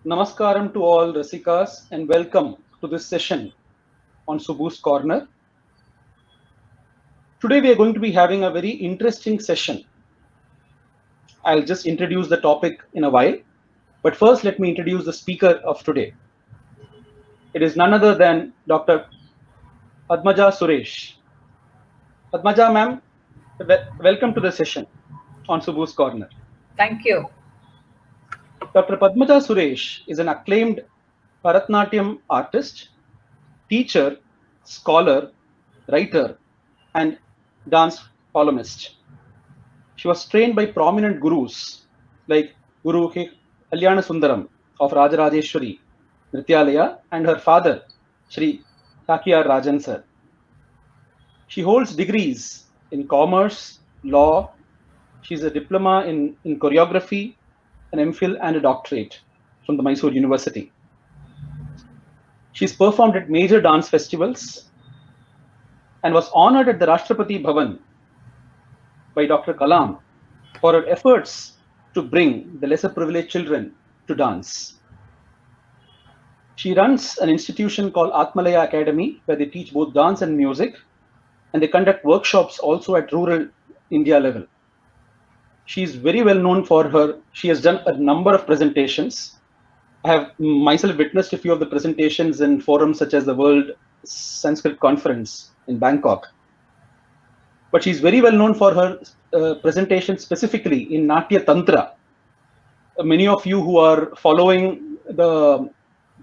Namaskaram to all Rasikas and welcome to this session on Subhu's Corner. Today we are going to be having a very interesting session. I'll just introduce the topic in a while, but first let me introduce the speaker of today. It is none other than Dr. Padmaja Suresh. Padmaja ma'am, welcome to the session on Subhu's Corner. Thank you. Dr. Padmaja Suresh is an acclaimed Bharat Natyam artist, teacher, scholar, writer, and dance columnist. She was trained by prominent gurus like Guru K.Kalyanasundaram of Rajarajeswari, Natyalaya, and her father, Sri Chakyar Rajan sir. She holds degrees in commerce, law. She's a diploma in choreography, an MPhil, and a doctorate from the Mysore University. She's performed at major dance festivals and was honored at the Rashtrapati Bhavan by Dr Kalam for her efforts to bring the lesser privileged children to dance. She runs an institution called Aatmalaya Academy where they teach both dance and music, and they conduct workshops also at rural India level. She is very well known for she has done a number of presentations. I have myself witnessed a few of the presentations in forums such as the World Sanskrit Conference in Bangkok. But she's very well known for her presentation specifically in NATYA Tantra. Many of you who are following the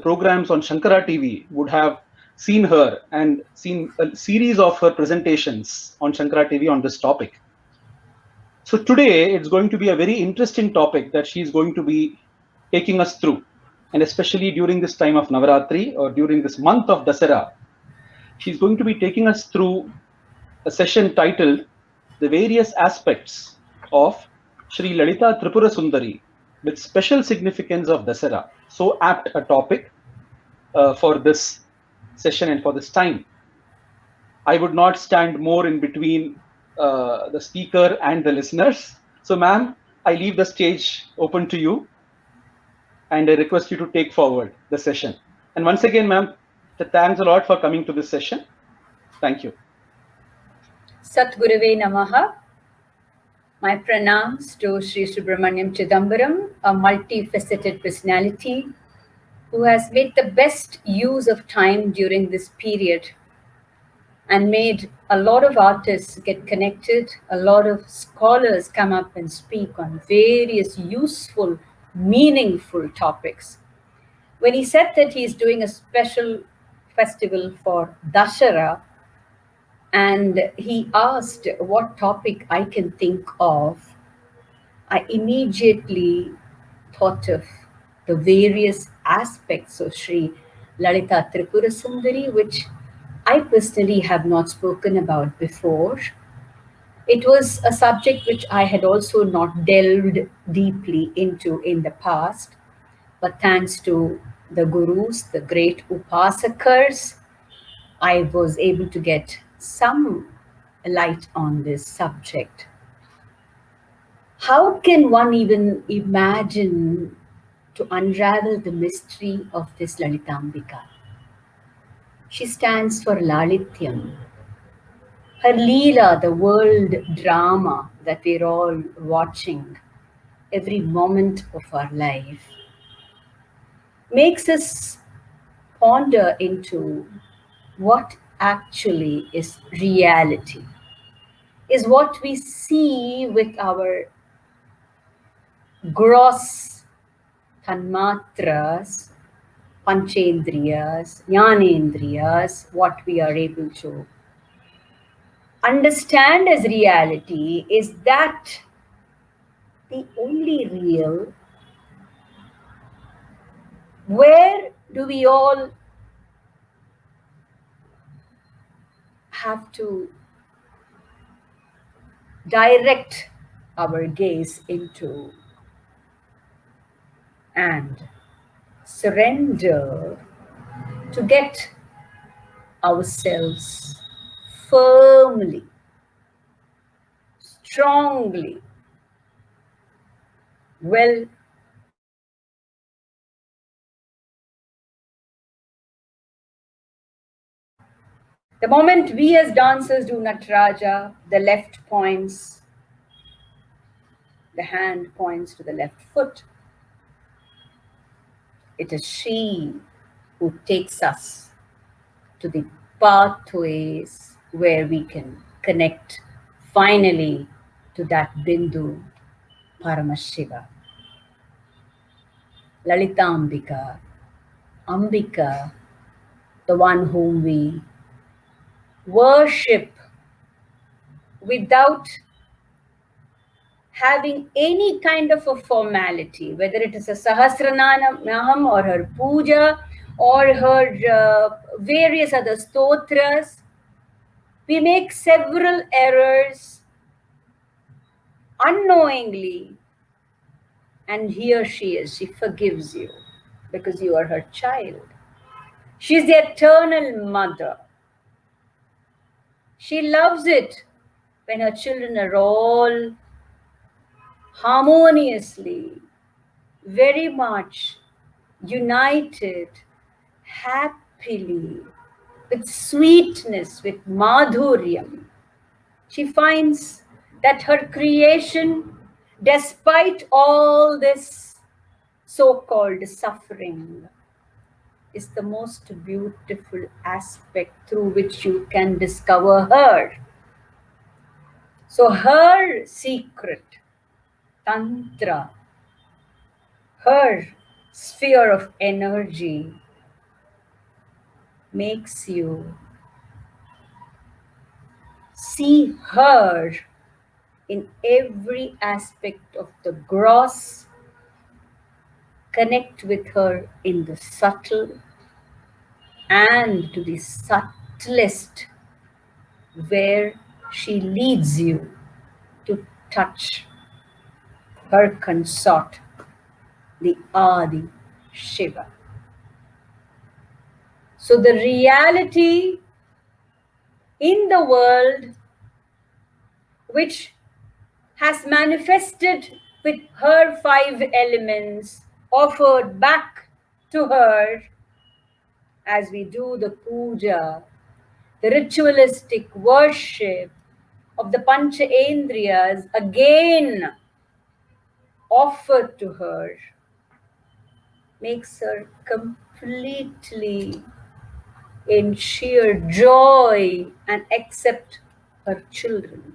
programs on Shankara TV would have seen her and seen a series of her presentations on Shankara TV on this topic. So today it's going to be a very interesting topic that she's going to be taking us through. And especially during this time of Navaratri or during this month of Dasara, she's going to be taking us through a session titled The Various Aspects of Sri Lalitā Tripurasundarī with Special Significance of Dasara. So apt a topic for this session and for this time. I would not stand more in between the speaker and the listeners. So ma'am, I leave the stage open to you and I request you to take forward the session. And once again, ma'am, thanks a lot for coming to this session. Thank you. Satgurave Namaha. My pranams to Sri Subramaniam Chidambaram, a multifaceted personality who has made the best use of time during this period and made a lot of artists get connected, a lot of scholars come up and speak on various useful, meaningful topics. When he said that he is doing a special festival for Dasara, and he asked what topic I can think of, I immediately thought of the various aspects of Sri Lalitā Tripurasundarī, which I personally have not spoken about before. It was a subject which I had also not delved deeply into in the past, but thanks to the gurus, the great upasakas, I was able to get some light on this subject. How can one even imagine to unravel the mystery of this Lalitambika? She stands for Lalityam. Her Leela, the world drama that we're all watching every moment of our life, makes us ponder into what actually is reality. Is what we see with our gross tanmatras, panchendriyas, jnanendriyas, what we are able to understand as reality, is that the only real? Where do we all have to direct our gaze into and surrender to get ourselves firmly, strongly, well The moment we as dancers do Nataraja, the left points, the hand points to the left foot. It is she who takes us to the pathways where we can connect finally to that Bindu Paramashiva. Lalitā Ambika, the one whom we worship without having any kind of a formality, whether it is a Sahasranamam or her puja or her various other stotras. We make several errors unknowingly, and here she is. She forgives you because you are her child. She is the eternal mother. She loves it when her children are all harmoniously, very much united, happily, with sweetness, with madhuryam. She finds that her creation, despite all this so-called suffering, is the most beautiful aspect through which you can discover her. So her secret, Tantra, her sphere of energy makes you see her in every aspect of the gross, connect with her in the subtle, and to the subtlest, where she leads you to touch her consort, the Adi Shiva. So the reality in the world which has manifested with her 5 elements offered back to her as we do the puja, the ritualistic worship of the Pancha Indriyas again offered to her, makes her completely in sheer joy and accept her children.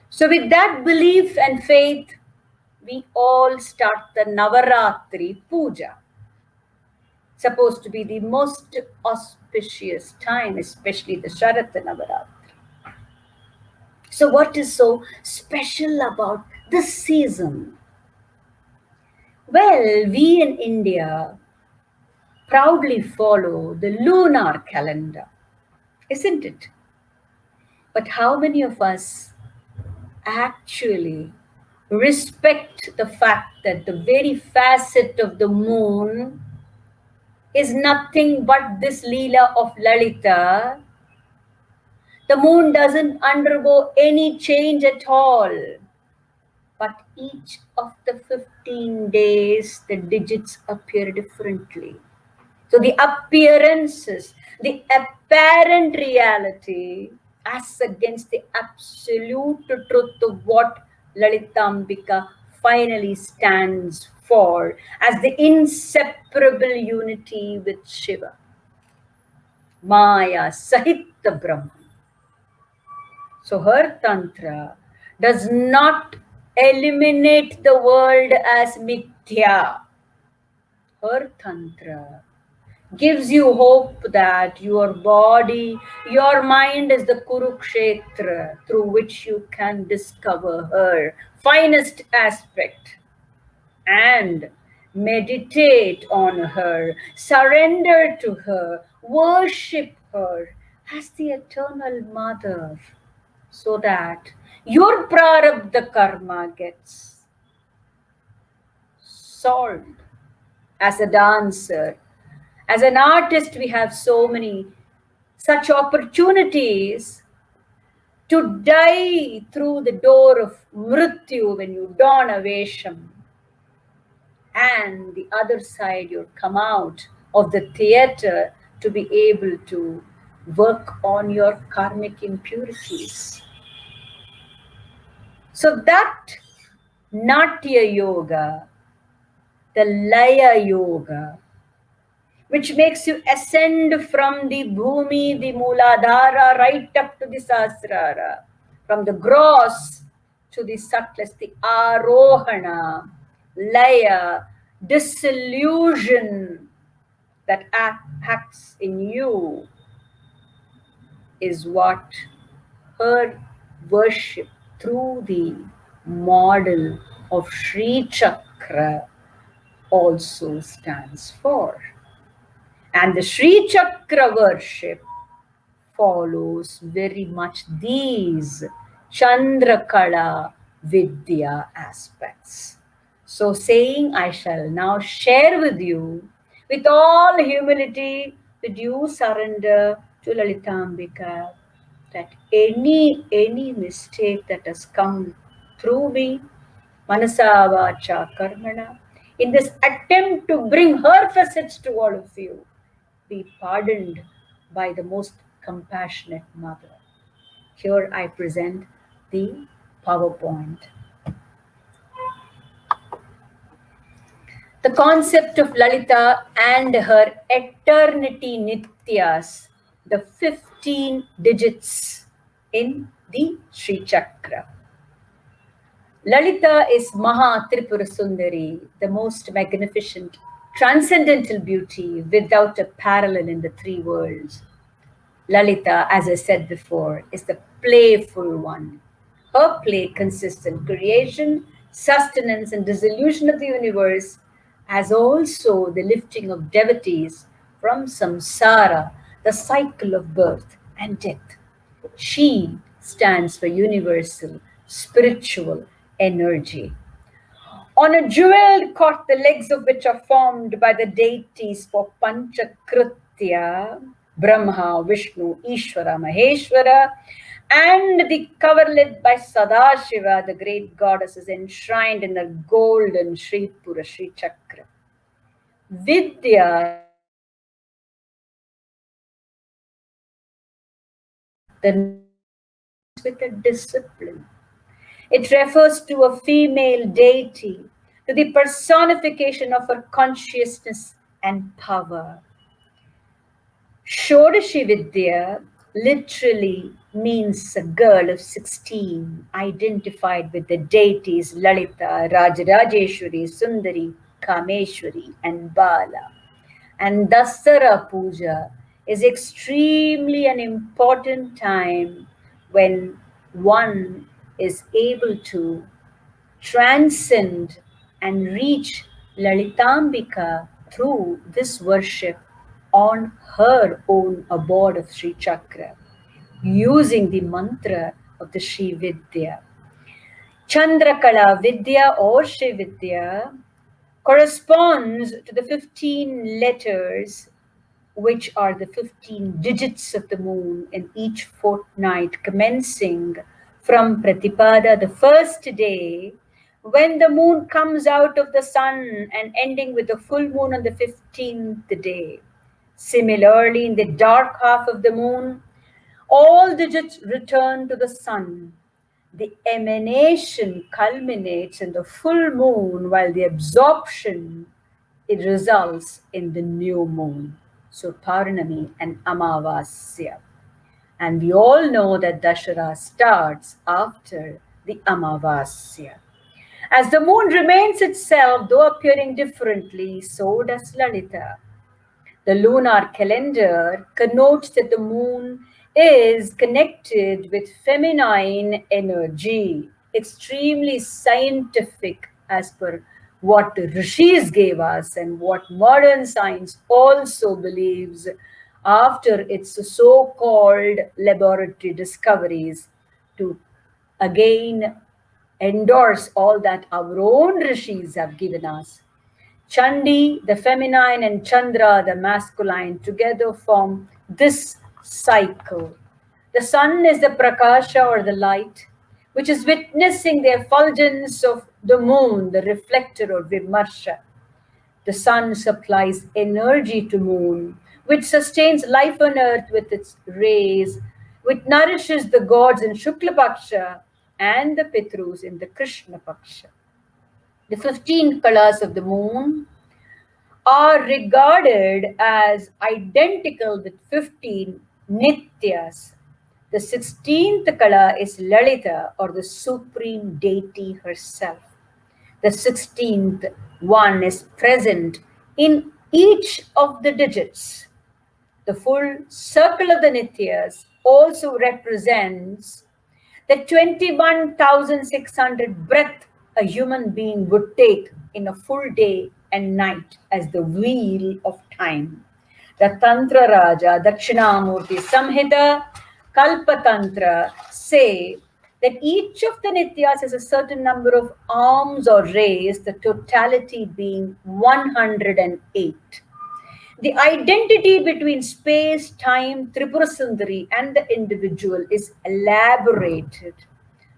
So with that belief and faith, we all start the Navaratri Puja. Supposed to be the most auspicious time, especially the Sharat Navaratri. So what is so special about this season? Well, we in India proudly follow the lunar calendar, isn't it? But how many of us actually respect the fact that the very facet of the moon is nothing but this Leela of Lalita? The moon doesn't undergo any change at all. But each of the 15 days, the digits appear differently. So the appearances, the apparent reality, as against the absolute truth of what Lalitambika finally stands for as the inseparable unity with Shiva. Maya Sahita Brahman. So her Tantra does not eliminate the world as mithya. Her Tantra gives you hope that your body, your mind is the Kurukshetra through which you can discover her finest aspect and meditate on her, surrender to her, worship her as the eternal mother, so that your prarabdha karma gets solved. As a dancer, as an artist, we have so many such opportunities to die through the door of mrityu when you don a vesham. And the other side, you come out of the theater to be able to work on your karmic impurities. So that Natya Yoga, the Laya Yoga, which makes you ascend from the Bhumi, the Mooladhara, right up to the Sahasrara, from the gross to the subtlest, the Arohana, Laya, disillusion that acts in you is what her worship through the model of Sri Chakra also stands for. And the Sri Chakra worship follows very much these Chandrakala Vidya aspects. So saying, I shall now share with you, with all humility, with due surrender to Lalitambika, that any mistake that has come through me, manasa vacha karmana, in this attempt to bring her facets to all of you, be pardoned by the most compassionate mother. Here I present the PowerPoint. The concept of Lalitā and her eternity nityas, the 15 digits in the Sri Chakra. Lalitā is Maha Tripurasundarī, the most magnificent, transcendental beauty without a parallel in the three worlds. Lalitā, as I said before, is the playful one. Her play consists in creation, sustenance, and dissolution of the universe, as also the lifting of devotees from samsara, the cycle of birth and death. She stands for universal, spiritual energy. On a jeweled cot, the legs of which are formed by the deities for Panchakritya, Brahma, Vishnu, Ishvara, Maheshwara, and the coverlid by Sadashiva, the great goddess, is enshrined in the golden Sripura Sri Chakra. Vidya, the with a discipline. It refers to a female deity, to the personification of her consciousness and power. Shodashi Vidya literally means a girl of 16, identified with the deities Lalitā, Rajarajeshwari, Sundari, Kameshwari, and Bala. And Dasara Puja is extremely an important time when one is able to transcend and reach Lalitambika through this worship on her own abode of Sri Chakra, using the mantra of the Sri Vidya. Chandrakala Vidya or Sri Vidya corresponds to the 15 letters, which are the 15 digits of the moon in each fortnight, commencing from Pratipada, the first day, when the moon comes out of the sun, and ending with the full moon on the 15th day. Similarly, in the dark half of the moon, all digits return to the sun. The emanation culminates in the full moon, while the absorption, it results in the new moon. So Paurnami and Amavasya. And we all know that Dashara starts after the Amavasya. As the moon remains itself, though appearing differently, so does Lalitā. The lunar calendar connotes that the moon is connected with feminine energy, extremely scientific as per what the rishis gave us and what modern science also believes after its so-called laboratory discoveries, to again endorse all that our own rishis have given us. Chandi, the feminine, and Chandra, the masculine, together form this cycle. The sun is the prakasha or the light, which is witnessing the effulgence of the moon, the reflector or vimarsha. The sun supplies energy to moon, which sustains life on earth with its rays, which nourishes the gods in Shukla Paksha and the Pitrus in the Krishna Paksha. The 15 colors of the moon are regarded as identical with 15 Nityas. The 16th color is Lalitā, or the supreme deity herself. The 16th one is present in each of the digits. The full circle of the Nityas also represents the 21,600 breaths a human being would take in a full day and night as the wheel of time. The Tantra Raja, Dakshinamurti Samhita, Kalpa Tantra say that each of the Nityas has a certain number of arms or rays, the totality being 108. The identity between space, time, Tripurasundarī and the individual is elaborated.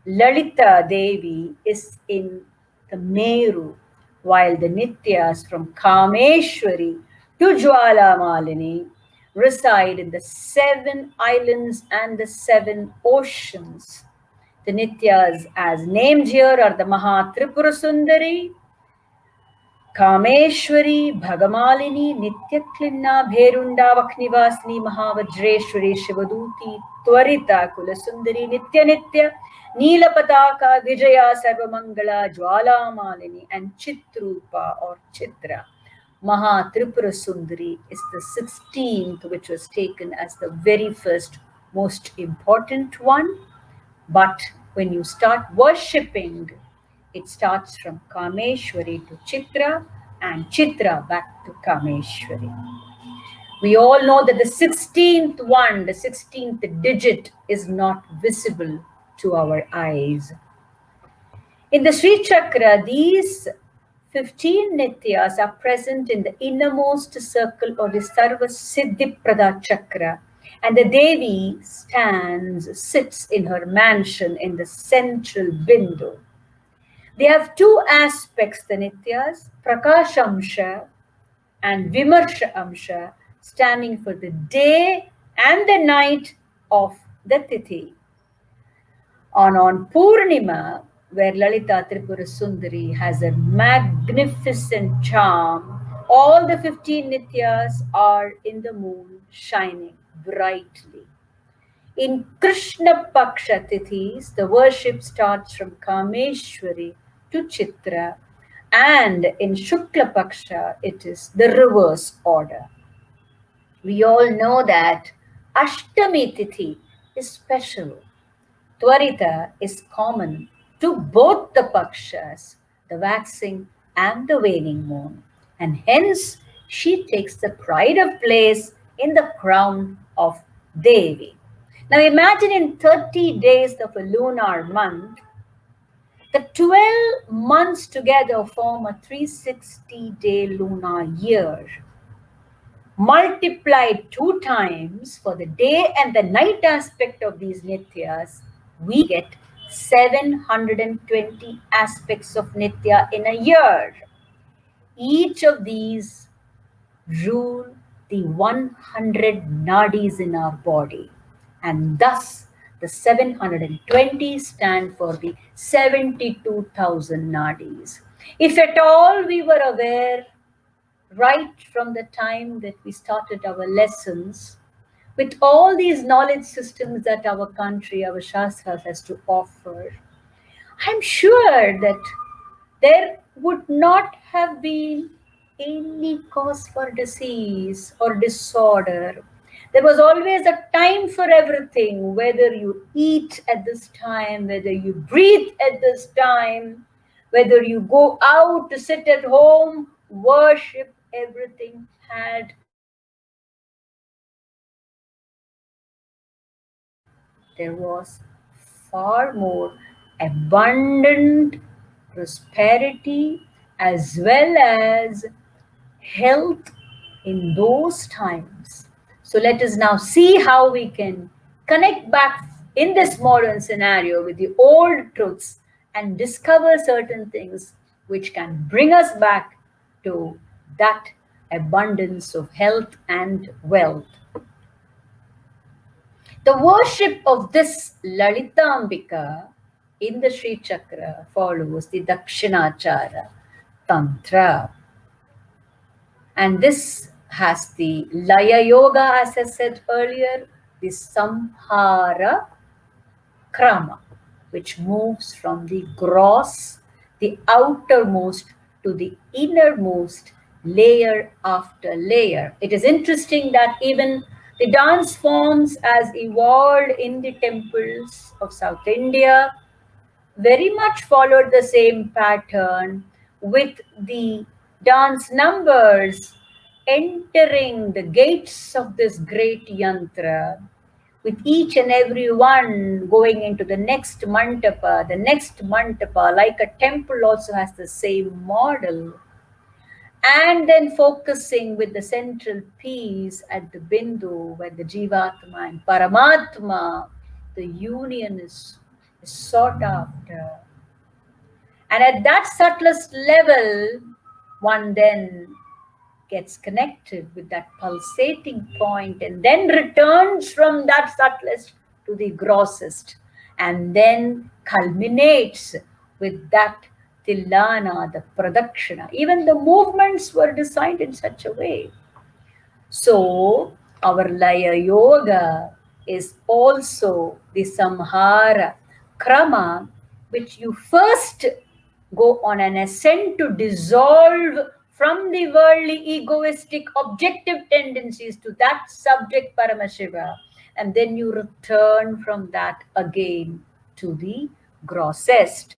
Lalitā Devi is in the Meru, while the Nityas from Kameshwari to Jwalamalini reside in the 7 islands and the 7 oceans. The Nityas as named here are the Maha Tripurasundarī, Kameshwari, Bhagamalini, Nityaklinna, Bherunda, Vaknivasini, Mahavajreshwari, Shivaduti, Twarita, Kulasundari, Nitya Nitya, Neelapataka, Vijaya, Sarvamangala, Jwalamalini, and Chitrupa or Chitra. Maha Tripurasundari is the 16th, which was taken as the very first most important one. But when you start worshipping, it starts from Kameshwari to Chitra and Chitra back to Kameshwari. We all know that the 16th one, the 16th digit is not visible to our eyes. In the Sri Chakra, these 15 Nityas are present in the innermost circle or the Sarva Siddhiprada Chakra, and the Devi sits in her mansion in the central Bindu. They have 2 aspects, the Nityas, Prakashamsha and Vimarsha Amsha, standing for the day and the night of the Tithi. On Purnima, where Lalitā Tripurasundari has a magnificent charm, all the 15 Nityas are in the moon shining brightly. In Krishna Paksha Tithis, the worship starts from Kameshwari to Chitra, and in Shukla Paksha, it is the reverse order. We all know that Ashtami Tithi is special. Twarita is common to both the Pakshas, the waxing and the waning moon, and hence she takes the pride of place in the crown of Devi. Now imagine in 30 days of a lunar month, the 12 months together form a 360-day lunar year. Multiplied 2 times for the day and the night aspect of these Nityas, we get 720 aspects of Nitya in a year. Each of these rule the 100 nadis in our body, and thus the 720 stand for the 72,000 nadis. If at all we were aware right from the time that we started our lessons, with all these knowledge systems that our country, our Shastras has to offer, I'm sure that there would not have been any cause for disease or disorder. There was always a time for everything, whether you eat at this time, whether you breathe at this time, whether you go out to sit at home, worship, everything had there was far more abundant prosperity as well as health in those times. So let us now see how we can connect back in this modern scenario with the old truths and discover certain things which can bring us back to that abundance of health and wealth. The worship of this Lalitāmbika in the Sri Chakra follows the Dakshinachara Tantra. And this has the Laya Yoga, as I said earlier, the Samhara Krama, which moves from the gross, the outermost, to the innermost, layer after layer. It is interesting that even the dance forms as evolved in the temples of South India very much followed the same pattern, with the dance numbers entering the gates of this great yantra, with each and every one going into the next mantapa, like a temple also has the same model. And then focusing with the central piece at the bindu, where the Jivatma and Paramatma, the union is sought after. And at that subtlest level, one then gets connected with that pulsating point and then returns from that subtlest to the grossest, and then culminates with that Tilana, the Pradakshina. Even the movements were designed in such a way. So our Laya Yoga is also the Samhara Krama, which you first go on an ascent to dissolve from the worldly, egoistic, objective tendencies to that subject Paramashiva, and then you return from that again to the grossest.